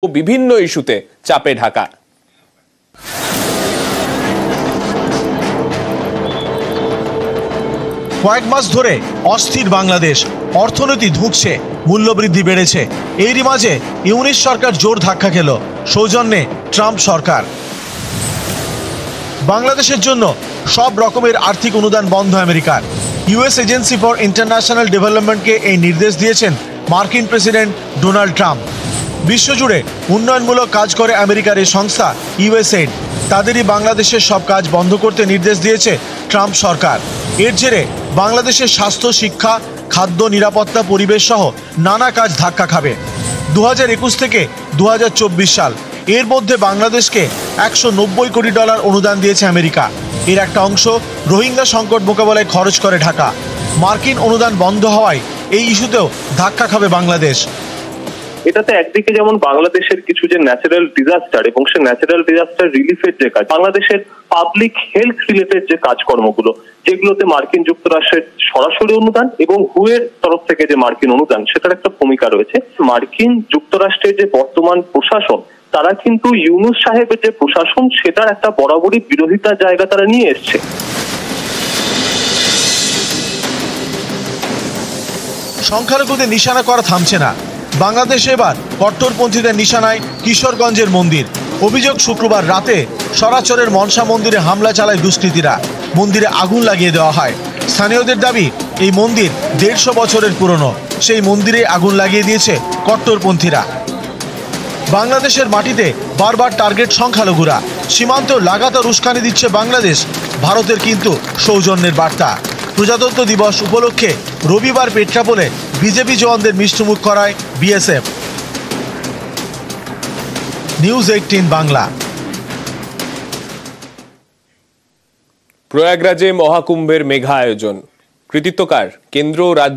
ও বিভিন্ন ইস্যুতে চাপে ঢাকা। কয়েক মাস ধরে অস্থির বাংলাদেশ, অর্থনীতি ধুঁকছে, মূল্যবৃদ্ধি বেড়েছে। এরই মাঝে ইউনিশ সরকার জোর ধাক্কা খেল, সৌজন্যে ট্রাম্প সরকার। বাংলাদেশের জন্য সব রকমের আর্থিক অনুদান বন্ধ আমেরিকার। ইউএস এজেন্সি ফর ইন্টারন্যাশনাল ডেভেলপমেন্টকে এই নির্দেশ দিয়েছেন মার্কিন প্রেসিডেন্ট ডোনাল্ড ট্রাম্প। বিশ্বজুড়ে উন্নয়নমূলক কাজ করে আমেরিকার এই সংস্থা ইউএসএইড, তাদেরই বাংলাদেশের সব কাজ বন্ধ করতে নির্দেশ দিয়েছে ট্রাম্প সরকার। এর জেরে বাংলাদেশের স্বাস্থ্য, শিক্ষা, খাদ্য, নিরাপত্তা, পরিবেশ সহ নানা কাজ ধাক্কা খাবে। 2021 থেকে 2024 সাল, এর মধ্যে বাংলাদেশকে $190 কোটি অনুদান দিয়েছে আমেরিকা। এর একটা অংশ রোহিঙ্গা সংকট মোকাবেলায় খরচ করে ঢাকা। মার্কিন অনুদান বন্ধ হওয়ায় এই ইস্যুতেও ধাক্কা খাবে বাংলাদেশ। এটাতে একদিকে যেমন বাংলাদেশের কিছু যে ন্যাচারাল ডিজাস্টার এবং সে ন্যাচারাল ডিজাস্টার রিলিফের যে কাজ, বাংলাদেশের পাবলিক হেলথ রিলেটেড যে কাজকর্মগুলো, যেগুলোতে মার্কিন যুক্তরাষ্ট্রের সরাসরি অনুদান এবং হুয়ের তরফ থেকে যে মার্কিন অনুদান, সেটার একটা ভূমিকা রয়েছে। মার্কিন যুক্তরাষ্ট্রের যে বর্তমান প্রশাসন, তারা কিন্তু ইউনূস সাহেবের যে প্রশাসন, সেটার একটা বরাবরই বিরোধিতার জায়গা তারা নিয়ে এসছে। সংখ্যালঘুদের নিশানা করা থামছে না। বাংলাদেশে এবার কট্টরপন্থীদের নিশানায় কিশোরগঞ্জের মন্দির। অভিযোগ, শুক্রবার রাতে সরাচরের মনসা মন্দিরে হামলা চালায় দুষ্কৃতীরা। মন্দিরে আগুন লাগিয়ে দেওয়া হয়। স্থানীয়দের দাবি, এই মন্দির 150 বছরের পুরনো। সেই মন্দিরে আগুন লাগিয়ে দিয়েছে কট্টরপন্থীরা। বাংলাদেশের মাটিতে বারবার টার্গেট সংখ্যালঘুরা। সীমান্তেও লাগাতার উস্কানি দিচ্ছে বাংলাদেশ। ভারতের কিন্তু সৌজন্যের বার্তা। প্রজাতন্ত্র দিবস উপলক্ষে রবিবার পেট্রাপোলে বিজেপি জওয়ানদের মিষ্টিমুখ করায় বিএসএফ। নিউজ 18 বাংলা। প্রয়াগরাজে মহাকুম্ভের মেঘা আয়োজন, কৃতিত্বকার কেন্দ্র ও রাজ্য।